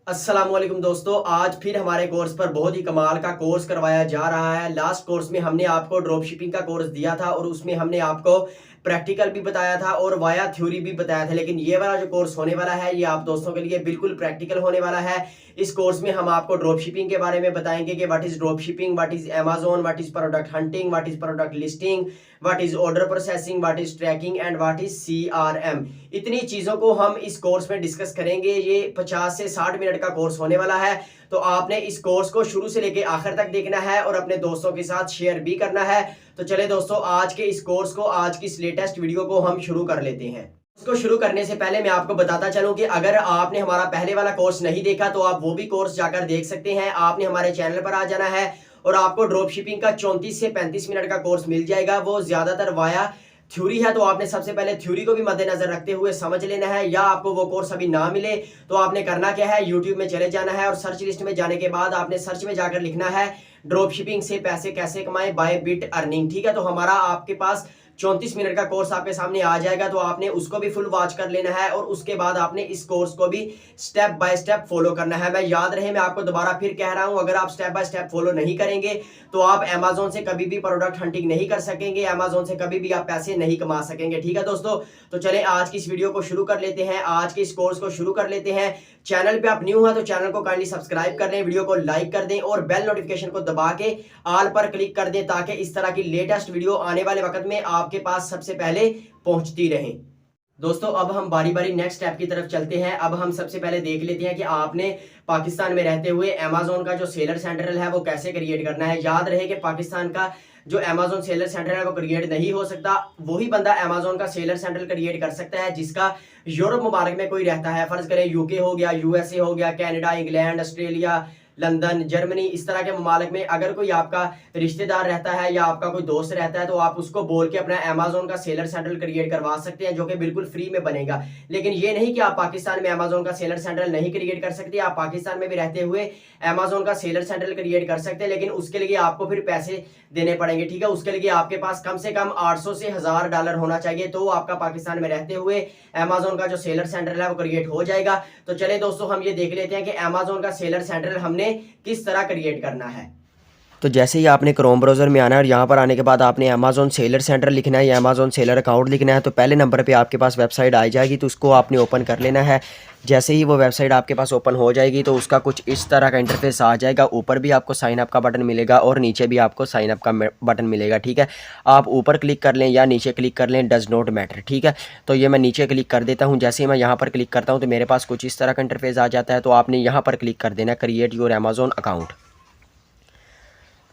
अस्सलाम वालेकुम दोस्तों, आज फिर हमारे कोर्स पर बहुत ही कमाल का कोर्स करवाया जा रहा है। लास्ट कोर्स में हमने आपको ड्रॉप शिपिंग का कोर्स दिया था और उसमें हमने आपको प्रैक्टिकल भी बताया था और वाया थ्योरी भी बताया था। लेकिन ये वाला जो कोर्स होने वाला है ये आप दोस्तों के लिए बिल्कुल प्रैक्टिकल होने वाला है। इस कोर्स में हम आपको ड्रॉप शिपिंग के बारे में बताएंगे कि what is drop shipping, what is Amazon, what is product hunting, what is product listing, what is order processing, what is tracking and what is CRM। इतनी चीजों को हम इस कोर्स में डिस्कस करेंगे। ये 50 से 60 मिनट का कोर्स होने वाला है, तो आपने इस कोर्स को शुरू से लेकर आखिर तक देखना है और अपने दोस्तों के साथ शेयर भी करना है। तो चले दोस्तों, आज के इस कोर्स को, आज की इस लेटेस्ट वीडियो को हम शुरू कर लेते हैं। उसको शुरू करने से पहले मैं आपको बताता चलूं कि अगर आपने हमारा पहले वाला कोर्स नहीं देखा तो आप वो भी कोर्स जाकर देख सकते हैं। आपने हमारे चैनल पर आ जाना है और आपको ड्रॉप शिपिंग का 34 से 35 मिनट का कोर्स मिल जाएगा। वो ज्यादातर वाया थ्योरी है, तो आपने सबसे पहले थ्योरी को भी मद्देनजर रखते हुए समझ लेना है। या आपको वो कोर्स अभी ना मिले तो आपने करना क्या है, यूट्यूब में चले जाना है और सर्च लिस्ट में जाने के बाद आपने सर्च में जाकर लिखना है ड्रॉप शिपिंग से पैसे कैसे कमाएं बाय बिट अर्निंग। ठीक है, तो हमारा आपके पास 34 मिनट का कोर्स आपके सामने आ जाएगा, तो आपने उसको भी फुल वॉच कर लेना है और उसके बाद आपने इस कोर्स को भी स्टेप बाय स्टेप फॉलो करना है। मैं याद रहे, मैं आपको दोबारा फिर कह रहा हूं, अगर आप स्टेप बाय स्टेप फॉलो नहीं करेंगे तो आप अमेजोन से कभी भी प्रोडक्ट हंटिंग नहीं कर सकेंगे, अमेजोन से कभी भी आप पैसे नहीं कमा सकेंगे। ठीक है दोस्तों, तो चले आज की इस वीडियो को शुरू कर लेते हैं, आज के इस कोर्स को शुरू कर लेते हैं। चैनल पे आप न्यू हैं तो चैनल को काइंडली सब्सक्राइब कर लें, वीडियो को लाइक कर दें और बेल नोटिफिकेशन को दबा के ऑल पर क्लिक कर दें, ताकि इस तरह की लेटेस्ट वीडियो आने वाले वक्त में आपके पास सबसे पहले पहुंचती रहे। दोस्तों, अब हम बारी बारी नेक्स्ट स्टेप की तरफ चलते हैं। अब हम सबसे पहले देख लेते हैं कि आपने पाकिस्तान में रहते हुए अमेजोन का जो सेलर सेंट्रल है वो कैसे क्रिएट करना है। याद रहे कि पाकिस्तान का जो अमेजोन सेलर सेंटर है वो क्रिएट नहीं हो सकता, वही बंदा अमेजोन का सेलर सेंटर क्रिएट कर सकता है जिसका यूरोप मुबारक में कोई रहता है। फर्ज करें यूके हो गया, USA हो गया, Canada, England, Australia, London, Germany, इस तरह के ममालिक में अगर कोई आपका रिश्तेदार रहता है या आपका कोई दोस्त रहता है तो आप उसको बोल के अपना अमेजोन का सेलर सेंटर क्रिएट करवा सकते हैं, जो कि बिल्कुल फ्री में बनेगा। लेकिन ये नहीं कि आप पाकिस्तान में अमेजोन का सेलर सेंटर नहीं क्रिएट कर सकते, आप पाकिस्तान में भी रहते हुए अमेजोन का सेलर सेंटर क्रिएट कर सकते हैं, लेकिन उसके लिए आपको फिर पैसे देने पड़ेंगे। ठीक है, उसके लिए आपके पास कम से कम 800 से $1000 होना चाहिए, तो आपका पाकिस्तान में रहते हुए अमेजोन का जो सेलर सेंटर है वो क्रिएट हो जाएगा। तो चले दोस्तों, हम ये देख लेते हैं कि अमेजोन का सेलर सेंटर हमने किस तरह क्रिएट करना है। तो जैसे ही आपने क्रोम ब्राउज़र में आना है और यहाँ पर आने के बाद आपने अमेजोन सेलर सेंटर लिखना है या अमेजोन सेलर अकाउंट लिखना है, तो पहले नंबर पे आपके पास वेबसाइट आ जाएगी, तो उसको आपने ओपन कर लेना है। जैसे ही वो वेबसाइट आपके पास ओपन हो जाएगी तो उसका कुछ इस तरह का इंटरफेस आ जाएगा। ऊपर भी आपको साइन अप का बटन मिलेगा और नीचे भी आपको साइन अप का बटन मिलेगा। ठीक है, आप ऊपर क्लिक कर लें या नीचे क्लिक कर लें, डज नॉट मैटर। ठीक है, तो ये मैं नीचे क्लिक कर देता हूँ। जैसे ही मैं यहाँ पर क्लिक करता हूँ तो मेरे पास कुछ इस तरह का इंटरफेस आ जाता है, तो आपने यहाँ पर क्लिक कर देना क्रिएट योर अमेजोन अकाउंट।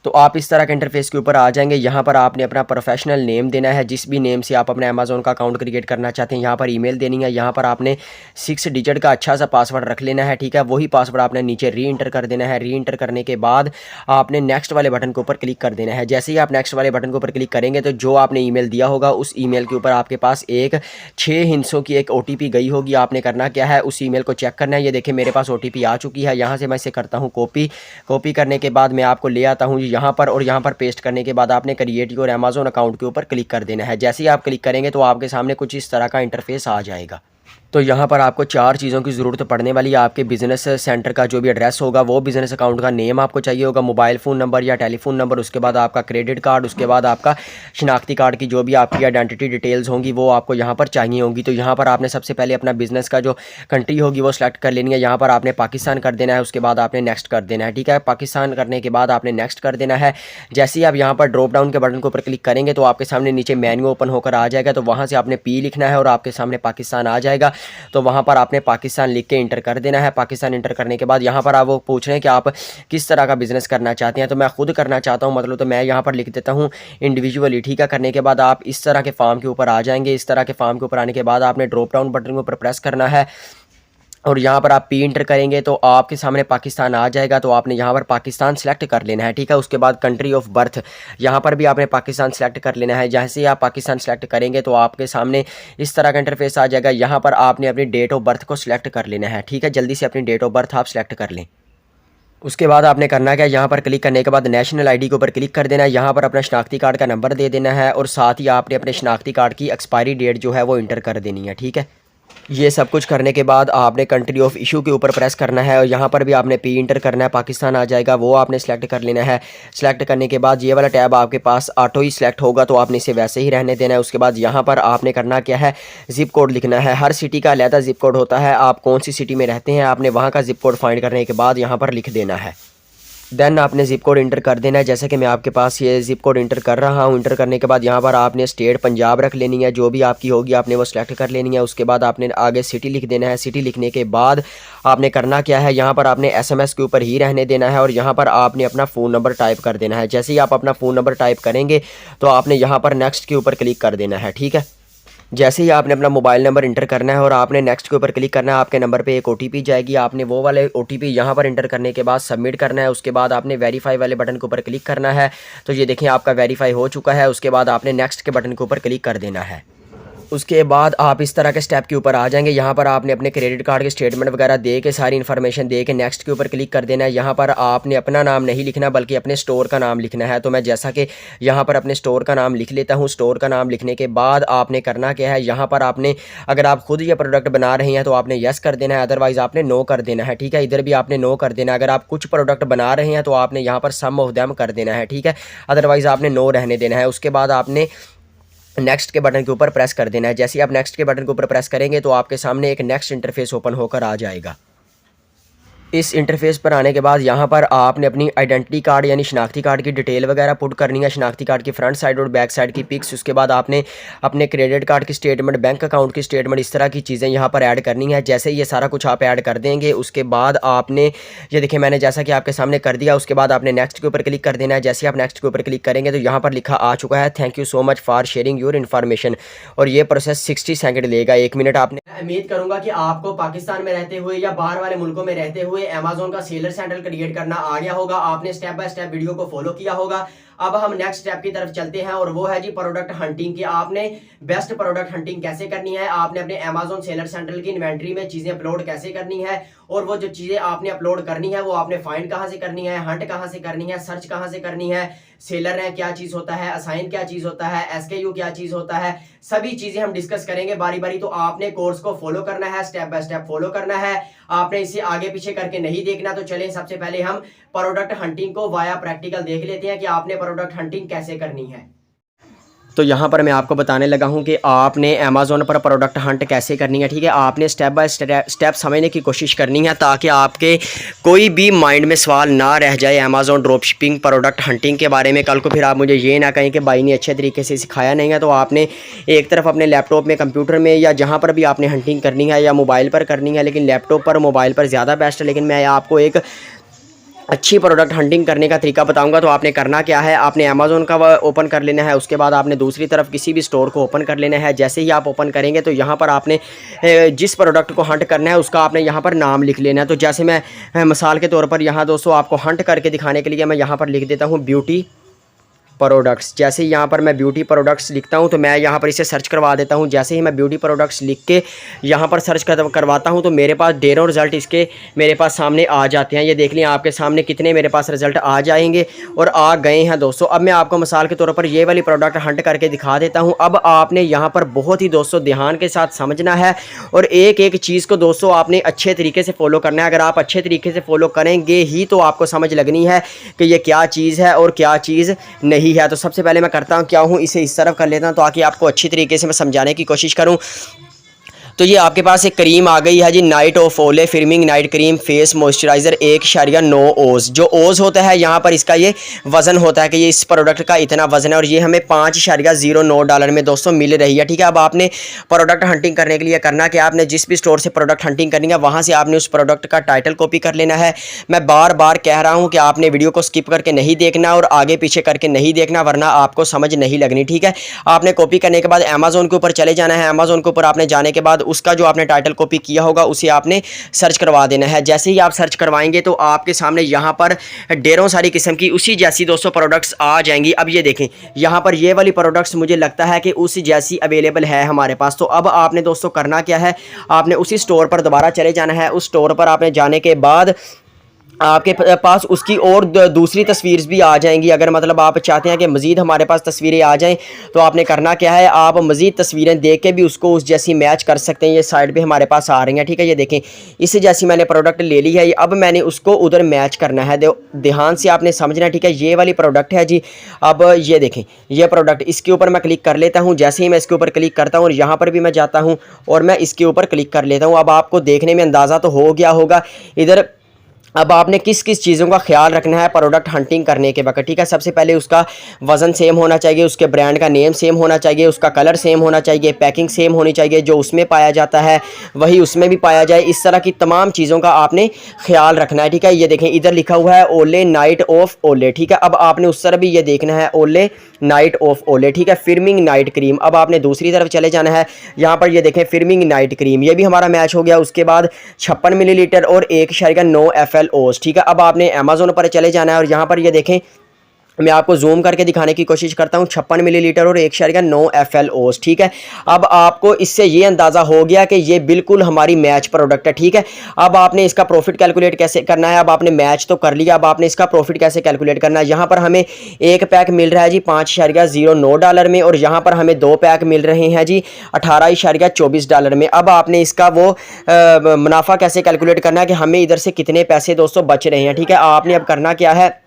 तो आप इस तरह के इंटरफेस के ऊपर आ जाएंगे। यहाँ पर आपने अपना प्रोफेशनल नेम देना है, जिस भी नेम से आप अपने अमेजोन का अकाउंट क्रिएट करना चाहते हैं। यहाँ पर ईमेल देनी है, यहाँ पर आपने 6 डिजिट का अच्छा सा पासवर्ड रख लेना है। ठीक है, वही पासवर्ड आपने नीचे री इंटर कर देना है। री इंटर करने के बाद आपने नेक्स्ट वाले बटन के ऊपर क्लिक कर देना है। जैसे ही आप नेक्स्ट वाले बटन के ऊपर क्लिक करेंगे तो जो आपने ईमेल दिया होगा उस ईमेल के ऊपर आपके पास एक 6 हिंसों की एक OTP गई होगी। आपने करना क्या है, उस ईमेल को चेक करना है। ये देखिए मेरे पास OTP आ चुकी है। यहाँ से मैं इसे करता हूँ कॉपी करने के बाद मैं आपको ले आता हूँ यहाँ पर, और यहाँ पर पेस्ट करने के बाद आपने क्रिएट योर अमेजोन अकाउंट के ऊपर क्लिक कर देना है। जैसे ही आप क्लिक करेंगे तो आपके सामने कुछ इस तरह का इंटरफेस आ जाएगा। तो यहाँ पर आपको 4 चीज़ों की ज़रूरत पड़ने वाली है। आपके बिज़नेस सेंटर का जो भी एड्रेस होगा, वो बिज़नेस अकाउंट का नेम आपको चाहिए होगा, मोबाइल फ़ोन नंबर या टेलीफोन नंबर, उसके बाद आपका क्रेडिट कार्ड, उसके बाद आपका शनाख्ती कार्ड की जो भी आपकी आइडेंटिटी डिटेल्स होंगी वो आपको यहाँ पर चाहिए होंगी। तो यहाँ पर आपने सबसे पहले अपना बिज़नेस का जो कंट्री होगी वो सिलेक्ट कर लेनी है। यहाँ पर आपने पाकिस्तान कर देना है, उसके बाद आपने नेक्स्ट कर देना है। ठीक है, पाकिस्तान करने के बाद आपने नेक्स्ट कर देना है। जैसे ही आप यहाँ पर ड्रॉप डाउन के बटन के ऊपर क्लिक करेंगे तो आपके सामने नीचे मेन्यू ओपन होकर आ जाएगा। तो वहाँ से आपने P लिखना है और आपके सामने पाकिस्तान आ जाएगा। तो वहाँ पर आपने पाकिस्तान लिख के इंटर कर देना है। पाकिस्तान इंटर करने के बाद यहाँ पर आप वो पूछ रहे हैं कि आप किस तरह का बिज़नेस करना चाहते हैं, तो मैं खुद करना चाहता हूँ मतलब, तो मैं यहाँ पर लिख देता हूँ इंडिविजुअली। ठीक है, करने के बाद आप इस तरह के फॉर्म के ऊपर आ जाएंगे। इस तरह के फॉर्म के ऊपर आने के बाद आपने ड्रॉप डाउन बटन के ऊपर प्रेस करना है और यहाँ पर आप P इंटर करेंगे तो आपके सामने पाकिस्तान आ जाएगा। तो आपने यहाँ पर पाकिस्तान सेलेक्ट कर लेना है। ठीक है, उसके बाद कंट्री ऑफ बर्थ, यहाँ पर भी आपने पाकिस्तान सेलेक्ट कर लेना है। जैसे ही आप पाकिस्तान सेलेक्ट करेंगे तो आपके सामने इस तरह का इंटरफेस आ जाएगा। यहाँ पर आपने अपनी डेट ऑफ बर्थ को सिलेक्ट कर लेना है। ठीक है, जल्दी से अपनी डेट ऑफ बर्थ आप सिलेक्ट कर लें। उसके बाद आपने करना क्या, यहाँ पर क्लिक करने के बाद नेशनल आईडी के ऊपर क्लिक कर देना है। यहाँ पर अपना शनाख्ती कार्ड का नंबर दे देना है और साथ ही आपने अपने शनाख्ती कार्ड की एक्सपायरी डेट जो है वो इंटर कर देनी है। ठीक है, ये सब कुछ करने के बाद आपने कंट्री ऑफ इशू के ऊपर प्रेस करना है और यहाँ पर भी आपने पी इंटर करना है, पाकिस्तान आ जाएगा, वो आपने सेलेक्ट कर लेना है। सेलेक्ट करने के बाद ये वाला टैब आपके पास ऑटो ही सिलेक्ट होगा, तो आपने इसे वैसे ही रहने देना है। उसके बाद यहाँ पर आपने करना क्या है, ज़िप कोड लिखना है। हर सिटी का अलग ज़िप कोड होता है, आप कौन सी सिटी में रहते हैं आपने वहाँ का ज़िप कोड फाइंड करने के बाद यहाँ पर लिख देना है। देन आपने ज़िप कोड इंटर कर देना है। जैसे कि मैं आपके पास ये ज़िप कोड इंटर कर रहा हूँ। इंटर करने के बाद यहाँ पर आपने स्टेट पंजाब रख लेनी है, जो भी आपकी होगी आपने वो सिलेक्ट कर लेनी है। उसके बाद आपने आगे सिटी लिख देना है। सिटी लिखने के बाद आपने करना क्या है, यहाँ पर आपने SMS के ऊपर ही रहने देना है और यहाँ पर आपने अपना फ़ोन नंबर टाइप कर देना है। जैसे ही आप अपना फ़ोन नंबर टाइप करेंगे तो आपने यहाँ पर नेक्स्ट के ऊपर क्लिक कर देना है, ठीक है। जैसे ही आपने अपना मोबाइल नंबर इंटर करना है और आपने नेक्स्ट के ऊपर क्लिक करना है, आपके नंबर पे एक OTP जाएगी। आपने वो वाले OTP यहाँ पर इंटर करने के बाद सबमिट करना है। उसके बाद आपने वेरीफाई वाले बटन के ऊपर क्लिक करना है। तो ये देखें आपका वेरीफाई हो चुका है। उसके बाद आपने नेक्स्ट के बटन के ऊपर क्लिक कर देना है। उसके बाद आप इस तरह के स्टेप के ऊपर आ जाएंगे। यहाँ पर आपने अपने क्रेडिट कार्ड के स्टेटमेंट वगैरह दे के सारी इन्फॉर्मेशन दे के नेक्स्ट के ऊपर क्लिक कर देना है। यहाँ पर आपने अपना नाम नहीं लिखना बल्कि अपने स्टोर का नाम लिखना है। तो मैं जैसा कि यहाँ पर अपने स्टोर का नाम लिख लेता हूँ। स्टोर का नाम लिखने के बाद आपने करना क्या है, यहाँ पर आपने अगर आप खुद ये प्रोडक्ट बना रहे हैं तो आपने यस कर देना है, अदरवाइज़ आपने नो कर देना है, ठीक है। इधर भी आपने नो कर देना है। अगर आप कुछ प्रोडक्ट बना रहे हैं तो आपने यहाँ पर सम ऑफ देम कर देना है, ठीक है, अदरवाइज़ आपने नो रहने देना है। उसके बाद आपने नेक्स्ट के बटन के ऊपर प्रेस कर देना है। जैसे ही आप नेक्स्ट के बटन के ऊपर प्रेस करेंगे तो आपके सामने एक नेक्स्ट इंटरफेस ओपन होकर आ जाएगा। इस इंटरफेस पर आने के बाद यहाँ पर आपने अपनी आइडेंटिटी कार्ड यानी शनाख्ती कार्ड की डिटेल वगैरह पुट करनी है, शनाख्ती कार्ड की फ्रंट साइड और बैक साइड की पिक्स। उसके बाद आपने अपने क्रेडिट कार्ड की स्टेटमेंट, बैंक अकाउंट की स्टेटमेंट, इस तरह की चीज़ें यहाँ पर ऐड करनी है। जैसे ये सारा कुछ आप ऐड कर देंगे उसके बाद आपने ये देखिए मैंने जैसा कि आपके सामने कर दिया। उसके बाद आपने नेक्स्ट के ऊपर क्लिक कर देना है। जैसे आप नेक्स्ट के ऊपर क्लिक करेंगे तो यहाँ पर लिखा आ चुका है thank you so much for sharing your information, और ये प्रोसेस 60 सेकंड लेगा, 1 मिनट। आपने उम्मीद करूंगा कि आपको पाकिस्तान में रहते हुए या बाहर वाले मुल्कों में रहते हुए अमेज़न का सेलर सेंटर क्रिएट करना आ गया होगा। आपने स्टेप बाय स्टेप वीडियो को फॉलो किया होगा। अब हम नेक्स्ट स्टेप की तरफ चलते हैं और वो है जी प्रोडक्ट हंटिंग की। आपने बेस्ट प्रोडक्ट हंटिंग कैसे करनी है, आपने अपने अमेज़न सेलर सेंटर की इन्वेंट्री में चीजें अपलोड कैसे करनी है, और वो जो चीजें आपने अपलोड करनी है वो आपने फाइंड कहां से करनी है, हंट कहां से करनी है, सर्च कहां से करनी है, सेलर है क्या चीज होता है, असाइन क्या चीज होता है, SKU क्या चीज होता है, सभी चीजें हम डिस्कस करेंगे बारी बारी। तो आपने कोर्स को फॉलो करना है, स्टेप बाय स्टेप फॉलो करना है, आपने इसे आगे पीछे करके नहीं देखना। तो चलें सबसे पहले हम प्रोडक्ट हंटिंग को वाया प्रैक्टिकल देख लेते हैं कि आपने प्रोडक्ट हंटिंग कैसे करनी है। तो यहाँ पर मैं आपको बताने लगा हूँ कि आपने अमेज़न पर प्रोडक्ट हंट कैसे करनी है, ठीक है। आपने स्टेप बाय स्टेप समझने की कोशिश करनी है ताकि आपके कोई भी माइंड में सवाल ना रह जाए Amazon drop shipping product hunting के बारे में। कल को फिर आप मुझे ये ना कहें कि भाई ने अच्छे तरीके से सिखाया नहीं है। तो आपने एक तरफ अपने लैपटॉप में, कंप्यूटर में या जहाँ पर भी आपने हंटिंग करनी है या मोबाइल पर करनी है, लेकिन लैपटॉप पर मोबाइल पर ज़्यादा बेस्ट है। लेकिन मैं आपको एक अच्छी प्रोडक्ट हंटिंग करने का तरीका बताऊंगा। तो आपने करना क्या है, आपने अमेज़न का ओपन कर लेना है। उसके बाद आपने दूसरी तरफ किसी भी स्टोर को ओपन कर लेना है। जैसे ही आप ओपन करेंगे तो यहाँ पर आपने जिस प्रोडक्ट को हंट करना है उसका आपने यहाँ पर नाम लिख लेना है। तो जैसे मैं मिसाल के तौर पर यहाँ दोस्तों आपको हंट करके दिखाने के लिए मैं यहाँ पर लिख देता हूँ ब्यूटी प्रोडक्ट्स। जैसे ही यहाँ पर मैं ब्यूटी प्रोडक्ट्स लिखता हूँ तो मैं यहाँ पर इसे सर्च करवा देता हूँ। जैसे ही मैं ब्यूटी प्रोडक्ट्स लिख के यहाँ पर सर्च करवाता हूँ तो मेरे पास ढेरों रिज़ल्ट इसके मेरे पास सामने आ जाते हैं। ये देख लें आपके सामने कितने मेरे पास रिज़ल्ट आ जाएंगे और आ गए हैं दोस्तों। अब मैं आपको मिसाल के तौर पर ये वाली प्रोडक्ट हंट करके दिखा देता हूँ। अब आपने यहाँ पर बहुत ही दोस्तों ध्यान के साथ समझना है और एक एक चीज़ को दोस्तों आपने अच्छे तरीके से फॉलो करना है। अगर आप अच्छे तरीके से फॉलो करेंगे ही तो आपको समझ लगनी है कि ये क्या चीज़ है और क्या चीज़ नहीं है। तो सबसे पहले मैं करता हूं क्या हूं, इसे इस तरफ कर लेता हूं ताकि आपको अच्छी तरीके से मैं समझाने की कोशिश करूं। तो ये आपके पास एक क्रीम आ गई है जी, नाइट ऑफ ओले फिर्मिंग नाइट क्रीम फेस मॉइस्चराइज़र 1.9 ओज। जो ओज होता है यहाँ पर इसका ये वज़न होता है कि ये इस प्रोडक्ट का इतना वज़न है और ये हमें $5.09 में दोस्तों मिल रही है, ठीक है। अब आपने प्रोडक्ट हंटिंग करने के लिए करना कि आपने जिस भी स्टोर से प्रोडक्ट हंटिंग करनी है वहाँ से आपने उस प्रोडक्ट का टाइटल कॉपी कर लेना है। मैं बार बार कह रहा हूँ कि आपने वीडियो को स्किप करके नहीं देखना और आगे पीछे करके नहीं देखना, वरना आपको समझ नहीं लगनी, ठीक है। आपने कॉपी करने के बाद अमेज़न के ऊपर चले जाना है। अमेज़न के ऊपर आपने जाने के बाद उसका जो आपने टाइटल कॉपी किया होगा उसे आपने सर्च करवा देना है। जैसे ही आप सर्च करवाएंगे तो आपके सामने यहाँ पर ढेरों सारी किस्म की उसी जैसी दोस्तों प्रोडक्ट्स आ जाएंगी। अब ये देखें यहाँ पर ये वाली प्रोडक्ट्स मुझे लगता है कि उसी जैसी अवेलेबल है हमारे पास। तो अब आपने दोस्तों करना क्या है, आपने उसी स्टोर पर दोबारा चले जाना है। उस स्टोर पर आपने जाने के बाद आपके पास उसकी और दूसरी तस्वीर भी आ जाएंगी। अगर मतलब आप चाहते हैं कि मज़ीद हमारे पास तस्वीरें आ जाएं तो आपने करना क्या है, आप मज़ीद तस्वीरें देख के भी उसको उस जैसी मैच कर सकते हैं। ये साइड पे हमारे पास आ रही हैं, ठीक है। ये देखें, इससे जैसी मैंने प्रोडक्ट ले ली है, अब मैंने उसको उधर मैच करना है। ध्यान से आपने समझना है, ठीक है। ये वाली प्रोडक्ट है जी। अब ये देखें, ये प्रोडक्ट, इसके ऊपर मैं क्लिक कर लेता हूँ। जैसे ही मैं इसके ऊपर क्लिक करता हूँ और यहाँ पर भी मैं जाता हूँ और मैं इसके ऊपर क्लिक कर लेता हूँ। अब आपको देखने में अंदाज़ा तो हो गया होगा इधर। अब आपने किस किस चीज़ों का ख्याल रखना है प्रोडक्ट हंटिंग करने के वक्त, ठीक है। सबसे पहले उसका वज़न सेम होना चाहिए, उसके ब्रांड का नेम सेम होना चाहिए, उसका कलर सेम होना चाहिए, पैकिंग सेम होनी चाहिए, जो उसमें पाया जाता है वही उसमें भी पाया जाए। इस तरह की तमाम चीज़ों का आपने ख्याल रखना है, ठीक है। ये देखें, इधर लिखा हुआ है ओले नाइट ऑफ ओले, ठीक है। अब आपने उस तरह भी ये देखना है ओले नाइट ऑफ ओले, ठीक है। फिर्मिंग नाइट क्रीम। अब आपने दूसरी तरफ चले जाना है, यहाँ पर ये देखें फिर्मिंग नाइट क्रीम, ये भी हमारा मैच हो गया। उसके बाद 56 मिलीलीटर और 1.9 FLOs, ठीक है। अब आपने अमेज़ोन पर चले जाना है और यहाँ पर ये देखें, मैं आपको जूम करके दिखाने की कोशिश करता हूँ। 56 मिलीलीटर और 1.9 FLOs, ठीक है। अब आपको इससे ये अंदाज़ा हो गया कि ये बिल्कुल हमारी मैच प्रोडक्ट है, ठीक है। अब आपने इसका प्रॉफिट कैलकुलेट कैसे करना है। अब आपने मैच तो कर लिया, अब आपने इसका प्रॉफिट कैसे कैलकुलेट करना है। यहाँ पर हमें एक पैक मिल रहा है जी $5.09 में, और यहाँ पर हमें 2 पैक मिल रहे हैं जी $18.24 में। अब आपने इसका वो मुनाफा कैसे कैलकुलेट करना है कि हमें इधर से कितने पैसे दोस्तों बच रहे हैं, ठीक है। आपने अब करना क्या है,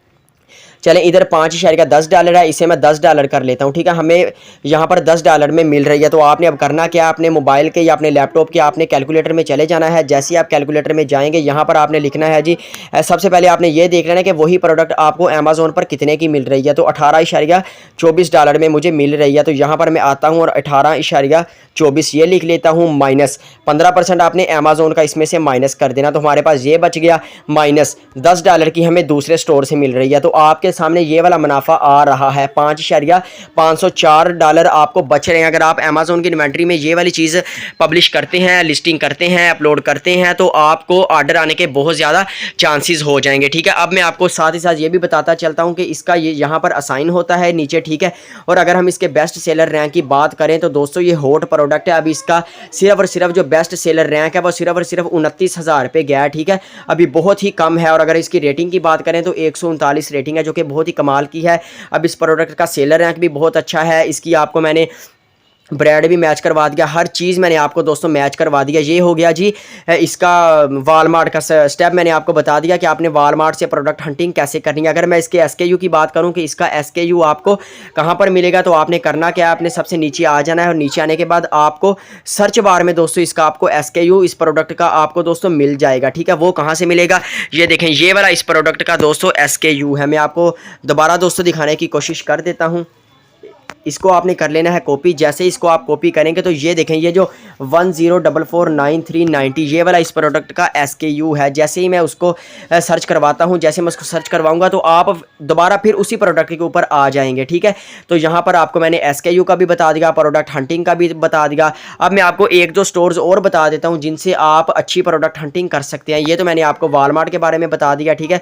चलें इधर $5.10 है, इसे मैं $10 कर लेता हूँ, ठीक है। हमें यहाँ पर $10 में मिल रही है। तो आपने अब करना क्या है, अपने मोबाइल के या अपने लैपटॉप के आपने कैलकुलेटर में चले जाना है। जैसे ही आप कैलकुलेटर में जाएंगे, यहाँ पर आपने लिखना है जी, सबसे पहले आपने ये देख लेना है कि वही प्रोडक्ट आपको अमेज़ोन पर कितने की मिल रही है। तो $18.24 में मुझे मिल रही है। तो यहाँ पर मैं आता हूँ और 18.24 ये लिख लेता हूँ, माइनस 15% आपने अमेज़ोन का इसमें से माइनस कर देना। तो हमारे पास ये बच गया माइनस $10 की हमें दूसरे स्टोर से मिल रही है। तो आपके सामने ये वाला मुनाफा आ रहा है, $5.504 आपको बच रहे हैं। अगर आप अमेज़ोन की इन्वेंट्री में ये वाली चीज़ पब्लिश करते हैं, लिस्टिंग करते हैं, अपलोड करते हैं, तो आपको ऑर्डर आने के बहुत ज़्यादा चांसेस हो जाएंगे, ठीक है। अब मैं आपको साथ ही साथ ये भी बताता चलता हूँ कि इसका ये यहाँ पर असाइन होता है नीचे, ठीक है। और अगर हम इसके बेस्ट सेलर रैंक की बात करें तो दोस्तों ये हॉट प्रोडक्ट है। अभी इसका सिर्फ और सिर्फ जो बेस्ट सेलर रैंक है वो सिर्फ और सिर्फ 29,000 पे गया है, ठीक है। अभी बहुत ही कम है। और अगर इसकी रेटिंग की बात करें तो 139 रेटिंग है, जो कि बहुत ही कमाल की है। अब इस प्रोडक्ट का सेलर रैंक भी बहुत अच्छा है। इसकी आपको मैंने ब्रांड भी मैच करवा दिया, हर चीज़ मैंने आपको दोस्तों मैच करवा दिया। ये हो गया जी इसका वॉलमार्ट का स्टेप मैंने आपको बता दिया कि आपने वॉलमार्ट से प्रोडक्ट हंटिंग कैसे करनी है। अगर मैं इसके SKU की बात करूं कि इसका SKU आपको कहां पर मिलेगा, तो आपने करना क्या है, आपने सबसे नीचे आ जाना है और नीचे आने के बाद आपको सर्च बार में दोस्तों इसका आपको SKU इस प्रोडक्ट का आपको दोस्तों मिल जाएगा, ठीक है। वो कहाँ से मिलेगा, ये देखें, ये वाला इस प्रोडक्ट का दोस्तों SKU है। मैं आपको दोबारा दोस्तों दिखाने की कोशिश कर देता हूँ। इसको आपने कर लेना है कॉपी। जैसे इसको आप कॉपी करेंगे तो ये देखें, ये जो 10449390 ये वाला इस प्रोडक्ट का SKU है। जैसे ही मैं उसको सर्च करवाता हूँ, जैसे मैं उसको सर्च करवाऊंगा तो आप दोबारा फिर उसी प्रोडक्ट के ऊपर आ जाएंगे, ठीक है। तो यहाँ पर आपको मैंने SKU का भी बता दिया, प्रोडक्ट हंटिंग का भी बता दिया। अब मैं आपको एक दो स्टोर्स और बता देता हूँ जिनसे आप अच्छी प्रोडक्ट हंटिंग कर सकते हैं। ये तो मैंने आपको वॉलमार्ट के बारे में बता दिया, ठीक है।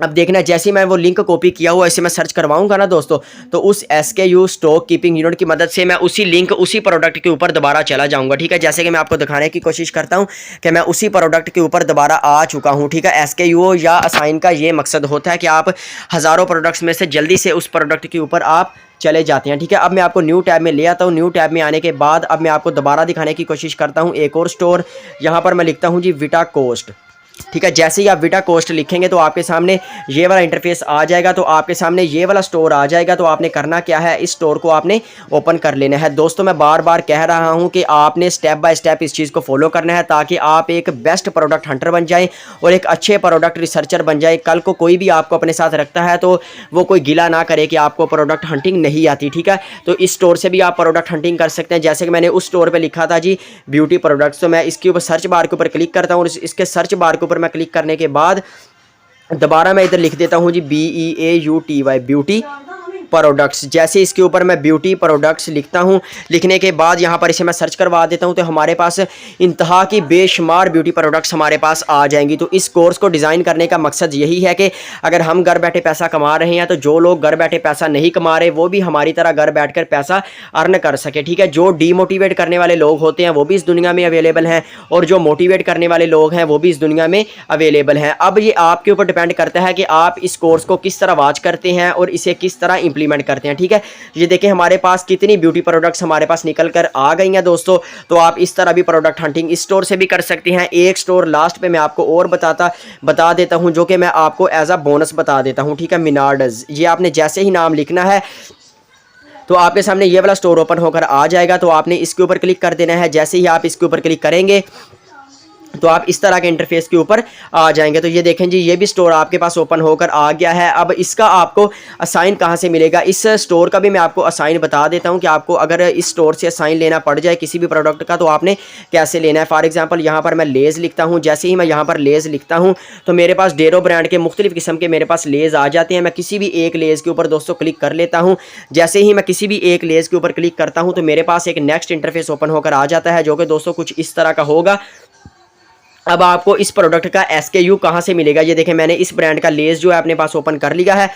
अब देखना, जैसे मैं वो लिंक कॉपी किया हुआ ऐसे मैं सर्च करवाऊंगा ना दोस्तों, तो उस SKU स्टॉक कीपिंग यूनिट की मदद से मैं उसी लिंक उसी प्रोडक्ट के ऊपर दोबारा चला जाऊंगा, ठीक है। जैसे कि मैं आपको दिखाने की कोशिश करता हूं कि मैं उसी प्रोडक्ट के ऊपर दोबारा आ चुका हूं, ठीक है। SKU या असाइन का ये मकसद होता है कि आप हज़ारों प्रोडक्ट्स में से जल्दी से उस प्रोडक्ट के ऊपर आप चले जाते हैं, ठीक है। अब मैं आपको न्यू टैब में ले आता हूँ। न्यू टैब में आने के बाद अब मैं आपको दोबारा दिखाने की कोशिश करता हूँ एक और स्टोर। यहाँ पर मैं लिखता हूँ जी विटा कोस्ट, ठीक है। जैसे ही आप विटा कोस्ट लिखेंगे तो आपके सामने ये वाला इंटरफेस आ जाएगा। तो आपके सामने ये वाला स्टोर आ जाएगा। तो आपने करना क्या है, इस स्टोर को आपने ओपन कर लेना है। दोस्तों मैं बार बार कह रहा हूं कि आपने स्टेप बाय स्टेप इस चीज़ को फॉलो करना है ताकि आप एक बेस्ट प्रोडक्ट हंटर बन जाएं और एक अच्छे प्रोडक्ट रिसर्चर बन जाए। कल को कोई भी आपको अपने साथ रखता है तो वो कोई गिला ना करे कि आपको प्रोडक्ट हंटिंग नहीं आती, ठीक है। तो इस स्टोर से भी आप प्रोडक्ट हंटिंग कर सकते हैं। जैसे कि मैंने उस स्टोर पर लिखा था जी ब्यूटी प्रोडक्ट्स, तो मैं इसके ऊपर सर्च बार के ऊपर क्लिक करता हूँ और इसके सर्च बार के ऊपर मैं क्लिक करने के बाद दोबारा मैं इधर लिख देता हूँ जी BEAUTY ब्यूटी। प्रोडक्ट्स। जैसे इसके ऊपर मैं ब्यूटी प्रोडक्ट्स लिखता हूँ, लिखने के बाद यहाँ पर इसे मैं सर्च करवा देता हूँ तो हमारे पास इंतहा की बेशुमार ब्यूटी प्रोडक्ट्स हमारे पास आ जाएंगी। तो इस कोर्स को डिज़ाइन करने का मकसद यही है कि अगर हम घर बैठे पैसा कमा रहे हैं तो जो लोग घर बैठे पैसा नहीं कमा रहे वो भी हमारी तरह घर बैठकर पैसा अर्न कर सके, ठीक है। जो डीमोटिवेट करने वाले लोग होते हैं वो भी इस दुनिया में अवेलेबल हैं और जो मोटिवेट करने वाले लोग हैं वो भी इस दुनिया में अवेलेबल हैं। अब ये आपके ऊपर डिपेंड करता है कि आप इस कोर्स को किस तरह वॉच करते हैं और इसे किस तरह इंप्लीमेंट करते हैं, ठीक है। ये देखें हमारे पास कितनी ब्यूटी प्रोडक्ट्स हमारे पास निकल कर आ गई हैं दोस्तों। तो आप इस तरह भी प्रोडक्ट हंटिंग इस स्टोर से भी कर सकते हैं। एक स्टोर लास्ट पे मैं आपको और बता देता हूं जो कि मैं आपको एज अ बोनस बता देता हूं, ठीक है। मिनार्ड्स, ये आपने जैसे ही नाम लिखना है तो आपके सामने ये वाला स्टोर ओपन होकर आ जाएगा। तो आपने इसके ऊपर क्लिक कर देना है। जैसे ही आप इसके ऊपर क्लिक करेंगे तो आप इस तरह के इंटरफेस के ऊपर आ जाएंगे। तो ये देखें जी, ये भी स्टोर आपके पास ओपन होकर आ गया है। अब इसका आपको असाइन कहाँ से मिलेगा, इस स्टोर का भी मैं आपको असाइन बता देता हूँ कि आपको अगर इस स्टोर से असाइन लेना पड़ जाए किसी भी प्रोडक्ट का तो आपने कैसे लेना है। फॉर एग्जांपल यहाँ पर मैं लेज़ लिखता हूँ। जैसे ही मैं यहाँ पर लेज़ लिखता हूँ तो मेरे पास डेरो ब्रांड के मुख्तलिफ किस्म के मेरे पास लेज़ आ जाते हैं। मैं किसी भी एक लेज़ के ऊपर दोस्तों क्लिक कर लेता हूँ। जैसे ही मैं किसी भी एक लेज़ के ऊपर क्लिक करता हूँ तो मेरे पास एक नेक्स्ट इंटरफेस ओपन होकर आ जाता है जो कि दोस्तों कुछ इस तरह का होगा। अब आपको इस प्रोडक्ट का SKU कहाँ से मिलेगा, ये देखें मैंने इस ब्रांड का लेस जो है अपने पास ओपन कर लिया है।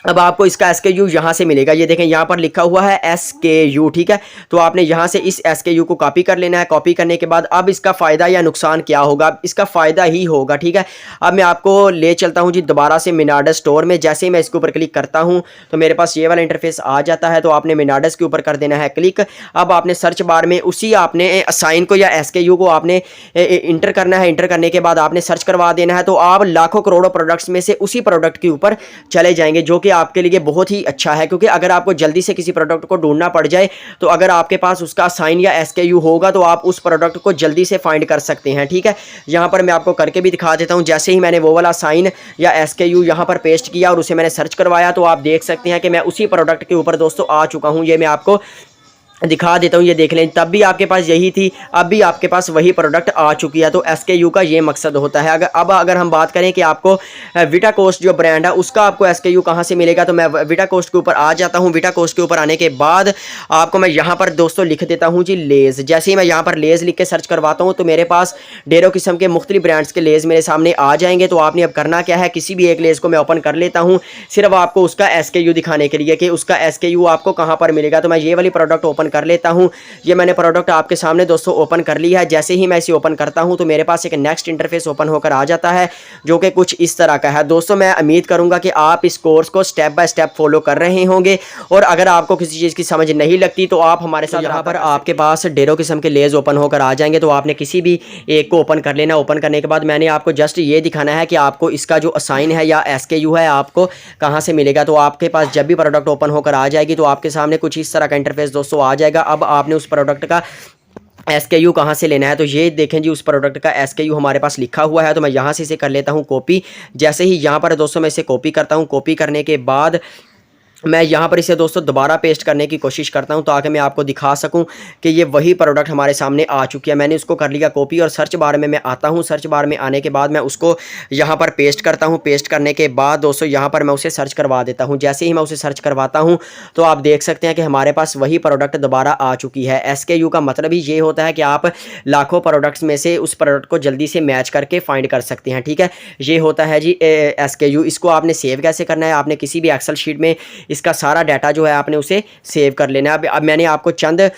अब आपको इसका SKU यहाँ से मिलेगा। ये देखें यहाँ पर लिखा हुआ है SKU, ठीक है। तो आपने यहाँ से इस SKU को कॉपी कर लेना है। कॉपी करने के बाद अब इसका फ़ायदा या नुकसान क्या होगा, इसका फ़ायदा ही होगा, ठीक है। अब मैं आपको ले चलता हूँ जी दोबारा से मिनार्डस स्टोर में। जैसे ही मैं इसके ऊपर क्लिक करता हूँ तो मेरे पास ये वाला इंटरफेस आ जाता है। तो आपने मिनार्डस के ऊपर कर देना है क्लिक। अब आपने सर्च बार में उसी आपने असाइन को या SKU को आपने इंटर करना है। इंटर करने के बाद आपने सर्च करवा देना है। तो आप लाखों करोड़ों प्रोडक्ट्स में से उसी प्रोडक्ट के ऊपर चले जाएंगे जो कि आपके लिए बहुत ही अच्छा है। क्योंकि अगर आपको जल्दी से किसी प्रोडक्ट को ढूंढना पड़ जाए तो अगर आपके पास उसका साइन या SKU होगा तो आप उस प्रोडक्ट को जल्दी से फाइंड कर सकते हैं, ठीक है। यहाँ पर मैं आपको करके भी दिखा देता हूँ। जैसे ही मैंने वो वाला साइन या SKU यहाँ पर पेस्ट किया और उसे मैंने सर्च करवाया तो आप देख सकते हैं कि मैं उसी प्रोडक्ट के ऊपर दोस्तों आ चुका हूँ। ये मैं आपको दिखा देता हूँ, ये देख लें। तब भी आपके पास यही थी, अब भी आपके पास वही प्रोडक्ट आ चुकी है। तो SKU का ये मकसद होता है। अगर हम बात करें कि आपको विटा कोस्ट जो ब्रांड है उसका आपको SKU कहाँ से मिलेगा, तो मैं विटा कोस्ट के ऊपर आ जाता हूँ। विटा कोस्ट के ऊपर आने के बाद आपको मैं यहाँ पर दोस्तों लिख देता हूँ जी लेज़। जैसे ही मैं यहाँ पर लेज़ लिख के सर्च करवाता हूँ तो मेरे पास डेरों किस्म के मुख्तलिफ ब्रांड्स के लेज़ मेरे सामने आ जाएंगे। तो आपने अब करना क्या है, किसी भी एक लेज़ को मैं ओपन कर लेता हूँ सिर्फ आपको उसका SKU दिखाने के लिए कि उसका SKU आपको कहाँ पर मिलेगा। तो मैं ये वाली प्रोडक्ट ओपन कर लेता हूं। ये मैंने प्रोडक्ट आपके सामने दोस्तों ओपन कर लिया है। जैसे ही मैं इसे ओपन करता हूं तो मेरे पास एक नेक्स्ट इंटरफेस ओपन होकर आ जाता है जो कि कुछ इस तरह का है। दोस्तों मैं उम्मीद करूंगा कि आप इस कोर्स को स्टेप बाय स्टेप फॉलो कर रहे होंगे और अगर आपको किसी चीज़ की समझ नहीं लगती तो आप हमारे साथ यहाँ पर आपके पास डेरों किस्म के लेज़ ओपन होकर आ जाएंगे। तो आपने किसी भी एक को ओपन कर लेना। ओपन करने के बाद मैंने आपको जस्ट ये दिखाना है कि आपको इसका जो असाइन है या SKU है आपको कहाँ से मिलेगा। तो आपके पास जब भी प्रोडक्ट ओपन होकर आ जाएगी तो आपके सामने कुछ इस तरह का इंटरफेस दोस्तों आ जाएगा। अब आपने उस प्रोडक्ट का SKU कहाँ से लेना है, तो ये देखें जी उस प्रोडक्ट का SKU हमारे पास लिखा हुआ है। तो मैं यहाँ से इसे कर लेता हूँ कॉपी। जैसे ही यहाँ पर दोस्तों मैं इसे कॉपी करता हूँ, कॉपी करने के बाद मैं यहाँ पर इसे दोस्तों दोबारा पेस्ट करने की कोशिश करता हूँ ताकि मैं आपको दिखा सकूँ कि ये वही प्रोडक्ट हमारे सामने आ चुकी है। मैंने उसको कर लिया कॉपी और सर्च बार में मैं आता हूँ। सर्च बार में आने के बाद मैं उसको यहाँ पर पेस्ट करता हूँ। पेस्ट करने के बाद दोस्तों यहाँ पर मैं उसे सर्च करवा देता हूँ। जैसे ही मैं उसे सर्च करवाता हूँ तो आप देख सकते हैं कि हमारे पास वही प्रोडक्ट दोबारा आ चुकी है। SKU का मतलब ही ये होता है कि आप लाखों प्रोडक्ट्स में से उस प्रोडक्ट को जल्दी से मैच करके फाइंड कर सकते हैं, ठीक है। ये होता है जी SKU। इसको आपने सेव कैसे करना है, आपने किसी भी एक्सेल शीट में इसका सारा डाटा जो है आपने उसे सेव कर लेना है। अब मैंने आपको चंद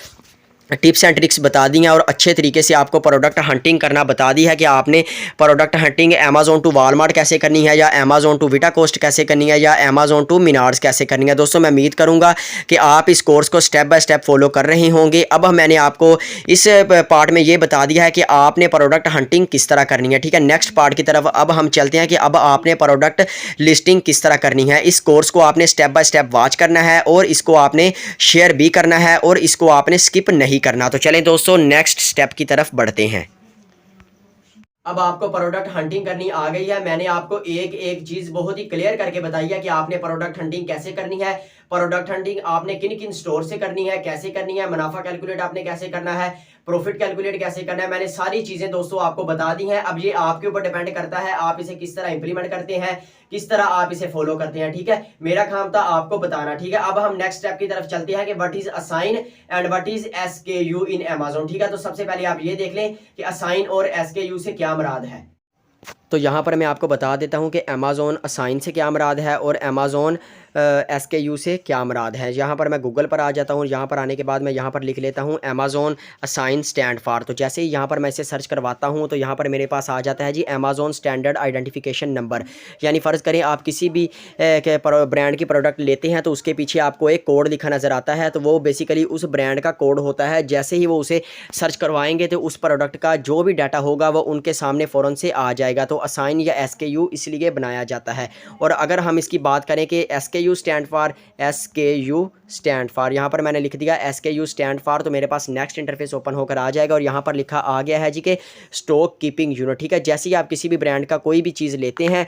टिप्स एंड ट्रिक्स बता दी हैं और अच्छे तरीके से आपको प्रोडक्ट हंटिंग करना बता दी है कि आपने product hunting Amazon to Walmart कैसे करनी है या अमेज़ॉन टू विटा कोस्ट कैसे करनी है या अमेज़ॉन टू मिनार्स कैसे करनी है। दोस्तों मैं उम्मीद करूंगा कि आप इस कोर्स को स्टेप बाय स्टेप फॉलो कर रहे होंगे। अब मैंने आपको इस पार्ट में ये बता दिया है कि आपने प्रोडक्ट हंटिंग किस तरह करनी है, ठीक है। नेक्स्ट पार्ट की तरफ अब हम चलते हैं कि अब आपने प्रोडक्ट लिस्टिंग किस तरह करनी है। इस कोर्स को आपने स्टेप बाय स्टेप वॉच करना है और इसको आपने शेयर भी करना है और इसको आपने स्किप नहीं करना। तो चलें दोस्तों नेक्स्ट स्टेप की तरफ बढ़ते हैं। अब आपको प्रोडक्ट हंटिंग करनी आ गई है। मैंने आपको एक एक चीज बहुत ही क्लियर करके बताई है कि आपने प्रोडक्ट हंटिंग कैसे करनी है, प्रोडक्ट हंटिंग आपने किन किन स्टोर से करनी है, कैसे करनी है, मुनाफा कैलकुलेट आपने कैसे करना है, प्रॉफिट कैलकुलेट कैसे करना है, मैंने सारी चीजें दोस्तों आपको बता दी हैं। अब ये आपके ऊपर डिपेंड करता है आप इसे किस तरह इंप्लीमेंट करते हैं, किस तरह आप इसे फॉलो करते हैं। ठीक है, मेरा काम था आपको बताना। ठीक है, अब हम नेक्स्ट स्टेप की तरफ चलते हैं कि what is assign and what is SKU in Amazon। ठीक है, तो सबसे पहले आप ये देख लें कि असाइन और SKU से क्या मुराद है। तो यहाँ पर मैं आपको बता देता हूँ कि अमेज़ॉन असाइन से क्या मुराद है और अमेज़ॉन SKU से क्या मुराद है। यहाँ पर मैं गूगल पर आ जाता हूँ। यहाँ पर आने के बाद मैं यहाँ पर लिख लेता हूँ अमेज़ॉन असाइन स्टैंड फॉर। तो जैसे ही यहाँ पर मैं इसे सर्च करवाता हूँ तो यहाँ पर मेरे पास आ जाता है जी अमेज़ॉन स्टैंडर्ड आइडेंटिफिकेशन नंबर। यानी फ़र्ज़ करें आप किसी भी ब्रांड की प्रोडक्ट लेते हैं तो उसके पीछे आपको एक कोड लिखा नज़र आता है, तो वो बेसिकली उस ब्रांड का कोड होता है। जैसे ही वो उसे सर्च करवाएंगे तो उस प्रोडक्ट का जो भी डाटा होगा वो उनके सामने फ़ौरन से आ जाएगा। तो असाइन या SKU इसलिए बनाया जाता है। और अगर हम इसकी बात करें कि SKU stand for, SKU stand for, यहाँ पर मैंने लिख दिया SKU स्टैंड फॉर, तो मेरे पास नेक्स्ट इंटरफेस ओपन होकर आ जाएगा और यहाँ पर लिखा आ गया है जी कि स्टॉक कीपिंग यूनिट। ठीक है, जैसे ही आप किसी भी ब्रांड का कोई भी चीज़ लेते हैं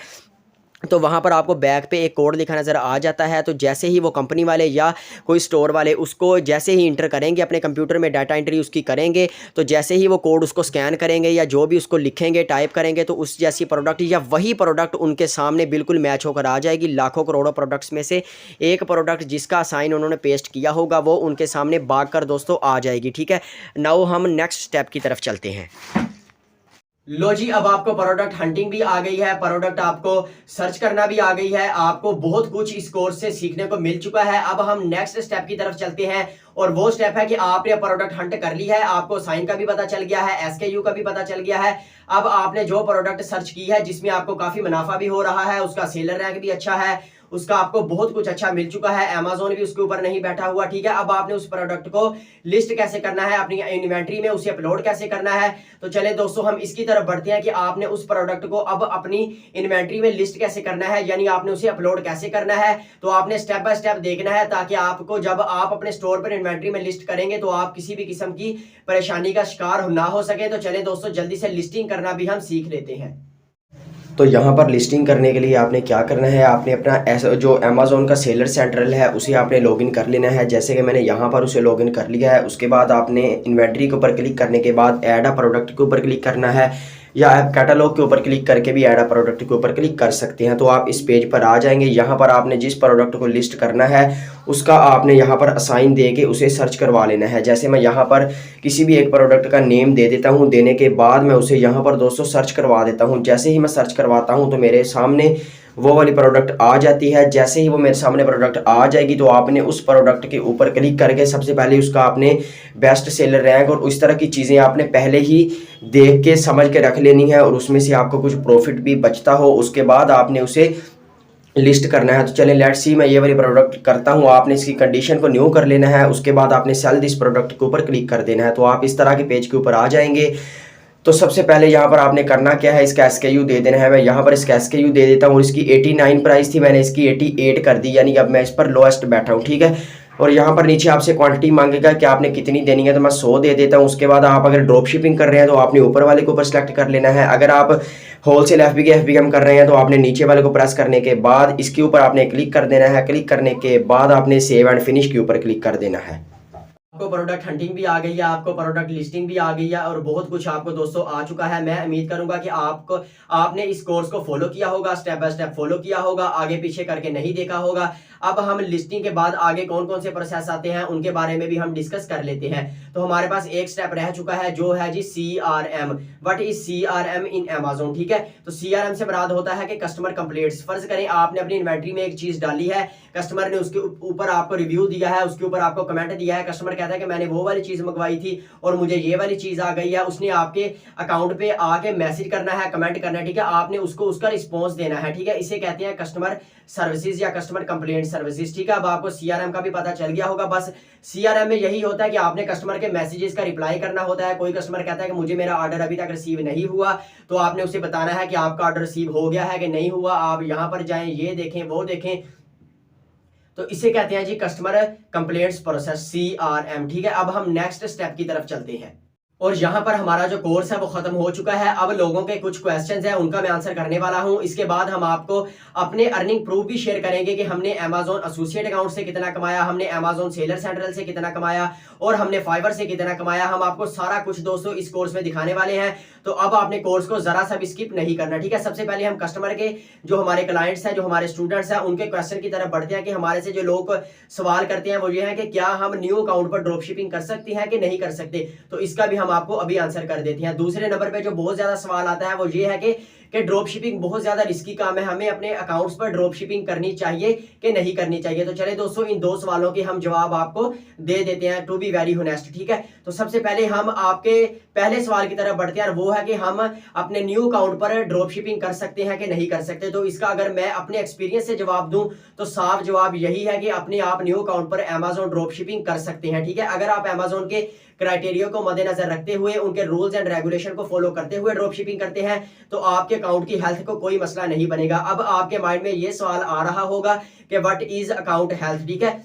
तो वहाँ पर आपको बैक पे एक कोड लिखा नज़र आ जाता है। तो जैसे ही वो कंपनी वाले या कोई स्टोर वाले उसको जैसे ही इंटर करेंगे अपने कंप्यूटर में, डाटा एंट्री उसकी करेंगे, तो जैसे ही वो कोड उसको स्कैन करेंगे या जो भी उसको लिखेंगे टाइप करेंगे तो उस जैसी प्रोडक्ट या वही प्रोडक्ट उनके सामने बिल्कुल मैच होकर आ जाएगी। लाखों करोड़ों प्रोडक्ट्स में से एक प्रोडक्ट जिसका साइन उन्होंने पेस्ट किया होगा वो उनके सामने भाग कर दोस्तों आ जाएगी। ठीक है, नाउ हम नेक्स्ट स्टेप की तरफ चलते हैं। लो जी, अब आपको प्रोडक्ट हंटिंग भी आ गई है, प्रोडक्ट आपको सर्च करना भी आ गई है, आपको बहुत कुछ इस कोर्स से सीखने को मिल चुका है। अब हम नेक्स्ट स्टेप की तरफ चलते हैं और वो स्टेप है कि आपने प्रोडक्ट हंट कर ली है, आपको साइन का भी पता चल गया है, SKU का भी पता चल गया है। अब आपने जो प्रोडक्ट सर्च की है जिसमें आपको काफी मुनाफा भी हो रहा है, उसका सेलर रैंक भी अच्छा है, उसका आपको बहुत कुछ अच्छा मिल चुका है, Amazon भी उसके ऊपर नहीं बैठा हुआ। ठीक है, अब आपने उस प्रोडक्ट को लिस्ट कैसे करना है अपनी इन्वेंटरी में, उसे अपलोड कैसे करना है। तो चले दोस्तों हम इसकी तरफ बढ़ते हैं कि आपने उस प्रोडक्ट को अब अपनी इन्वेंटरी में लिस्ट कैसे करना है, यानी आपने उसे अपलोड कैसे करना है। तो आपने स्टेप बाय स्टेप देखना है ताकि आपको जब आप अपने स्टोर पर इन्वेंटरी में लिस्ट करेंगे तो आप किसी भी किस्म की परेशानी का शिकार ना हो सके। तो चले दोस्तों जल्दी से लिस्टिंग करना भी हम सीख लेते हैं। तो यहाँ पर लिस्टिंग करने के लिए आपने क्या करना है, आपने अपना जो अमेज़ॉन का सेलर सेंट्रल है उसे आपने लॉगिन कर लेना है। जैसे कि मैंने यहाँ पर उसे लॉगिन कर लिया है। उसके बाद आपने इन्वेंट्री के ऊपर क्लिक करने के बाद ऐड अ प्रोडक्ट के ऊपर क्लिक करना है, या आप कैटलॉग के ऊपर क्लिक करके भी ऐड अ प्रोडक्ट के ऊपर क्लिक कर सकते हैं। तो आप इस पेज पर आ जाएंगे। यहाँ पर आपने जिस प्रोडक्ट को लिस्ट करना है उसका आपने यहाँ पर असाइन दे के उसे सर्च करवा लेना है। जैसे मैं यहाँ पर किसी भी एक प्रोडक्ट का नेम दे देता हूँ, देने के बाद मैं उसे यहाँ पर दोस्तों सर्च करवा देता हूँ। जैसे ही मैं सर्च करवाता हूँ तो मेरे सामने वो वाली प्रोडक्ट आ जाती है। जैसे ही वो मेरे सामने प्रोडक्ट आ जाएगी तो आपने उस प्रोडक्ट के ऊपर क्लिक करके सबसे पहले उसका आपने बेस्ट सेलर रैंक और उस तरह की चीज़ें आपने पहले ही देख के समझ के रख लेनी है, और उसमें से आपको कुछ प्रॉफिट भी बचता हो उसके बाद आपने उसे लिस्ट करना है। तो चलें लेट्स सी, मैं ये वाली प्रोडक्ट करता हूँ। आपने इसकी कंडीशन को न्यू कर लेना है, उसके बाद आपने सेल दिस प्रोडक्ट के ऊपर क्लिक कर देना है। तो आप इस तरह के पेज के ऊपर आ जाएंगे। तो सबसे पहले यहाँ पर आपने करना क्या है, इसका SKU दे देना है। मैं यहाँ पर इसका SKU दे देता हूँ और इसकी 89 प्राइस थी, मैंने इसकी 88 कर दी, यानी अब मैं इस पर लोएस्ट बैठा हूँ। ठीक है, और यहाँ पर नीचे आपसे क्वांटिटी मांगेगा कि आपने कितनी देनी है, तो मैं 100 दे देता हूँ। उसके बाद आप अगर ड्रॉप शिपिंग कर रहे हैं तो आपने ऊपर वाले के ऊपर सेलेक्ट कर लेना है। अगर आप होलसेल FBM कर रहे हैं तो आपने नीचे वाले को प्रेस करने के बाद इसके ऊपर आपने क्लिक कर देना है। क्लिक करने के बाद आपने सेव एंड फिनिश के ऊपर क्लिक कर देना है। आपको प्रोडक्ट हंटिंग भी आ गई है, आपको प्रोडक्ट लिस्टिंग भी आ गई है और बहुत कुछ आपको दोस्तों आ चुका है। मैं उम्मीद करूंगा कि आपने इस कोर्स को फॉलो किया होगा, स्टेप बाय स्टेप फॉलो किया होगा, आगे पीछे करके नहीं देखा होगा। अब हम लिस्टिंग के बाद आगे कौन कौन से प्रोसेस आते हैं उनके बारे में भी हम डिस्कस कर लेते हैं। तो हमारे पास एक स्टेप रह चुका है जो है जी CRM। What is CRM in Amazon। ठीक है, तो CRM से मुराद होता है कि कस्टमर कंप्लेंट्स। फर्ज करें आपने अपनी इन्वेंट्री में एक चीज डाली है, कस्टमर ने उसके ऊपर आपको रिव्यू दिया है, उसके ऊपर आपको कमेंट दिया है, कस्टमर कहता है कि मैंने वो वाली चीज मंगवाई थी और मुझे ये वाली चीज आ गई है। उसने आपके अकाउंट पे आके मैसेज करना है, कमेंट करना है। ठीक है, आपने उसको उसका रिस्पॉन्स देना है। ठीक है, इसे कहते हैं कस्टमर सर्विसेज या कस्टमर कंप्लेंट सर्विसेज। ठीक है, अब आपको CRM का भी पता चल गया होगा। बस CRM में यही होता है कि आपने कस्टमर के मैसेजेस का रिप्लाई करना होता है। कोई कस्टमर कहता है कि मुझे मेरा ऑर्डर अभी तक रिसीव नहीं हुआ, तो आपने उसे बताना है कि आपका ऑर्डर रिसीव हो गया है कि नहीं हुआ, आप यहाँ पर जाएं, ये देखें, वो देखें। तो इसे कहते हैं जी कस्टमर कंप्लेंट्स प्रोसेस CRM। ठीक है, अब हम नेक्स्ट स्टेप की तरफ चलते हैं। और यहाँ पर हमारा जो कोर्स है वो खत्म हो चुका है। अब लोगों के कुछ क्वेश्चंस हैं, उनका मैं आंसर करने वाला हूँ। इसके बाद हम आपको अपने अर्निंग प्रूफ भी शेयर करेंगे कि हमने अमेजोन एसोसिएट अकाउंट से कितना कमाया, हमने अमेजोन सेलर सेंट्रल से कितना कमाया और हमने फाइवर से कितना कमाया। हम आपको सारा कुछ दोस्तों इस कोर्स में दिखाने वाले हैं। तो अब आपने कोर्स को जरा सा भी स्किप नहीं करना, ठीक है। सबसे पहले हम कस्टमर के जो हमारे क्लाइंट्स हैं, जो हमारे स्टूडेंट्स हैं, उनके क्वेश्चन की तरफ बढ़ते हैं कि हमारे से जो लोग सवाल करते हैं वो ये है कि क्या हम न्यू अकाउंट पर ड्रॉप शिपिंग कर सकते हैं कि नहीं कर सकते। तो इसका भी हम आपको अभी आंसर कर देते हैं। दूसरे नंबर पे जो बहुत ज्यादा सवाल आता है वो ये है कि ड्रॉप शिपिंग बहुत ज्यादा रिस्की काम है, हमें अपने अकाउंट्स पर ड्रॉप शिपिंग करनी चाहिए कि नहीं करनी चाहिए। तो चले दोस्तों इन दो सवालों के हम जवाब आपको दे देते हैं, टू बी वेरी होनेस्ट, ठीक है। तो सबसे पहले हम आपके पहले सवाल की तरफ बढ़ते हैं और वो है कि हम अपने न्यू अकाउंट पर ड्रॉप शिपिंग कर सकते हैं कि नहीं कर सकते। तो इसका अगर मैं अपने एक्सपीरियंस से जवाब दूं तो साफ जवाब यही है कि अपने आप न्यू अकाउंट पर अमेजोन ड्रॉप शिपिंग कर सकते हैं, ठीक है। अगर आप अमेजोन के क्राइटेरिया को मद्देनजर रखते हुए, उनके रूल्स एंड रेगुलेशन को फॉलो करते हुए ड्रॉप शिपिंग करते हैं तो आपके अकाउंट की हेल्थ को कोई मसला नहीं बनेगा। अब आपके माइंड में ये सवाल आ रहा होगा कि व्हाट इज अकाउंट हेल्थ, ठीक है।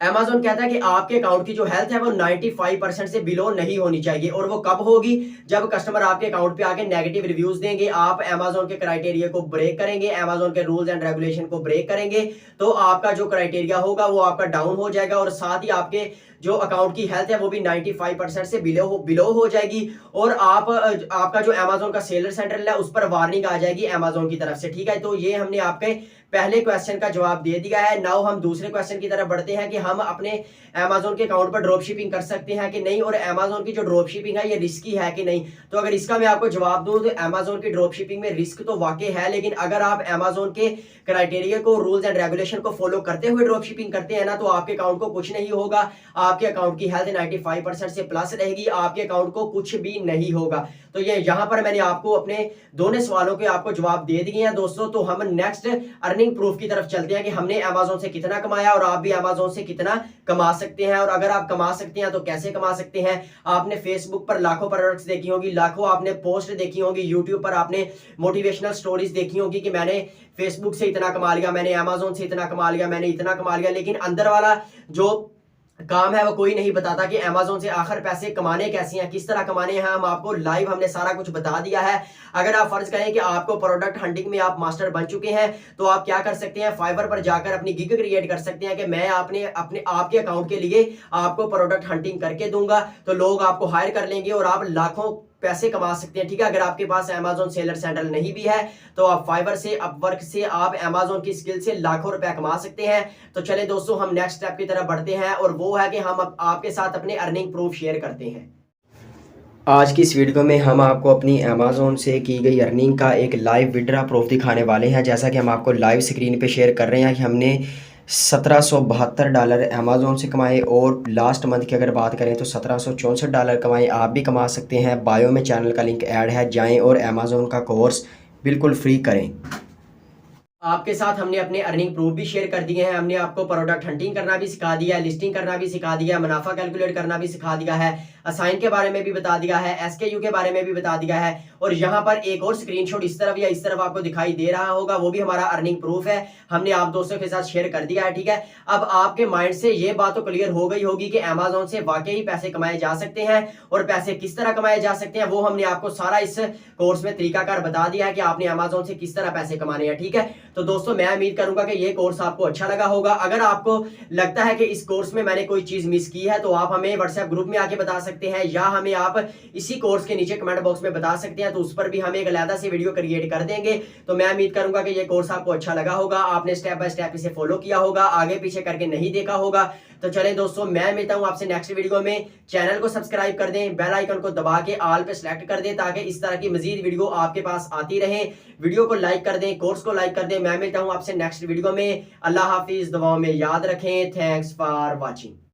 Amazon कहता है कि आपके अकाउंट की जो हेल्थ है वो 95% से बिलो नहीं होनी चाहिए। और वो कब होगी? जब कस्टमर आपके अकाउंट पे आके नेगेटिव रिव्यूज देंगे, आप Amazon के क्राइटेरिया को ब्रेक करेंगे, Amazon के रूल्स एंड रेगुलेशन को ब्रेक करेंगे, तो आपका जो क्राइटेरिया होगा वो आपका डाउन हो जाएगा और साथ ही आपके जो अकाउंट की हेल्थ है वो भी 95% से बिलो हो जाएगी। और आपका जो Amazon का सेलर सेंटर है उस पर वार्निंग आ जाएगी Amazon की तरफ से, ठीक है। तो ये हमने आपके पहले क्वेश्चन का जवाब दे दिया है। नाउ हम दूसरे क्वेश्चन की तरफ बढ़ते हैं कि हम अपने Amazon के अकाउंट पर ड्रॉप शिपिंग कर सकते हैं कि नहीं और Amazon की जो ड्रॉप शिपिंग है ये रिस्की है कि नहीं। तो अगर इसका मैं आपको जवाब दूं तो Amazon की ड्रॉप शिपिंग में रिस्क तो वाकई है, लेकिन अगर आप Amazon के क्राइटेरिया को, रूल्स एंड रेगुलेशन को फॉलो करते हुए ड्रॉप शिपिंग करते हैं ना, तो आपके अकाउंट को कुछ नहीं होगा। आपके अकाउंट की हेल्थ 95% से प्लस रहेगी, आपके अकाउंट को कुछ भी नहीं होगा। तो ये यहाँ पर मैंने आपको अपने दोनों सवालों के आपको जवाब दे दिए हैं दोस्तों। तो हम नेक्स्ट अर्निंग प्रूफ की तरफ चलते हैं कि हमने Amazon से कितना कमाया और आप भी Amazon से कितना कमा सकते हैं। और अगर आप कमा सकते हैं तो कैसे कमा सकते हैं। आपने फेसबुक पर लाखों प्रोडक्ट्स देखी होगी, लाखों आपने पोस्ट देखी होगी, यूट्यूब पर आपने मोटिवेशनल स्टोरीज देखी होगी कि मैंने फेसबुक से इतना कमा लिया, मैंने Amazon से इतना कमा लिया, मैंने इतना कमा लिया, लेकिन अंदर वाला जो काम है वो कोई नहीं बताता कि Amazon से आखिर पैसे कमाने कैसे हैं, किस तरह कमाने हैं। हम आपको लाइव हमने सारा कुछ बता दिया है। अगर आप फर्ज करें कि आपको प्रोडक्ट हंटिंग में आप मास्टर बन चुके हैं तो आप क्या कर सकते हैं, फाइवर पर जाकर अपनी गिग क्रिएट कर सकते हैं कि मैं अपने आपके अकाउंट के लिए आपको प्रोडक्ट हंटिंग करके दूंगा, तो लोग आपको हायर कर लेंगे और आप लाखों पैसे कमा सकते हैं, ठीक है। अगर आपके पास Amazon सेलर सेंटर नहीं भी है तो आप फाइवर से, अपवर्क से, आप Amazon की स्किल से लाखों रुपए कमा सकते हैं। तो चले दोस्तों हम नेक्स्ट स्टेप की तरफ बढ़ते हैं और वो है कि हम आपके साथ अपने अर्निंग प्रूफ शेयर करते हैं। आज की इस वीडियो में हम आपको अपनी Amazon से की गई अर्निंग का एक लाइव विड्रा प्रूफ दिखाने वाले हैं। जैसा कि हम आपको लाइव स्क्रीन पे शेयर कर रहे हैं कि हमने $1772 Amazon से कमाए और लास्ट मंथ की अगर बात करें तो $1764 कमाए। आप भी कमा सकते हैं। बायो में चैनल का लिंक ऐड है, जाएं और Amazon का कोर्स बिल्कुल फ्री करें। आपके साथ हमने अपने अर्निंग प्रूफ भी शेयर कर दिए हैं। हमने आपको प्रोडक्ट हंटिंग करना भी सिखा दिया है, लिस्टिंग करना भी सिखा दिया है, मुनाफा कैलकुलेट करना भी सिखा दिया है, असाइन के बारे में भी बता दिया है, SKU के बारे में भी बता दिया है। और यहाँ पर एक और स्क्रीनशॉट इस तरफ या इस तरफ आपको दिखाई दे रहा होगा, वो भी हमारा अर्निंग प्रूफ है, हमने आप दोस्तों के साथ शेयर कर दिया है, ठीक है। अब आपके माइंड से ये बात तो क्लियर हो गई होगी कि Amazon से वाकई पैसे कमाए जा सकते हैं और पैसे किस तरह कमाए जा सकते हैं वो हमने आपको सारा इस कोर्स में तरीकाकार बता दिया है कि आपने Amazon से किस तरह पैसे कमाने हैं, ठीक है। तो दोस्तों मैं उम्मीद करूंगा कि ये कोर्स आपको अच्छा लगा होगा। अगर आपको लगता है कि इस कोर्स में मैंने कोई चीज मिस की है तो आप हमें व्हाट्सएप ग्रुप में आके बता सकते हैं या हमें आप इसी कोर्स के नीचे कमेंट बॉक्स में बता सकते हैं, तो उस पर भी हम एक अलग से वीडियो क्रिएट कर देंगे। तो मैं उम्मीद करूंगा कि ये कोर्स आपको अच्छा लगा होगा, आपने स्टेप बाय स्टेप इसे फॉलो किया होगा, आगे पीछे करके नहीं देखा होगा। तो चलें दोस्तों मैं मिलता हूं आपसे नेक्स्ट वीडियो में। चैनल को सब्सक्राइब कर दें, बेल आइकन को दबा के ऑल पे सिलेक्ट कर दें ताकि इस तरह की मजीद वीडियो आपके पास आती रहे। वीडियो को लाइक कर दें, कोर्स को लाइक कर दें। मैं मिलता हूं आपसे नेक्स्ट वीडियो में। अल्लाह हाफिज, दुआओं में याद रखें। Thanks for watching.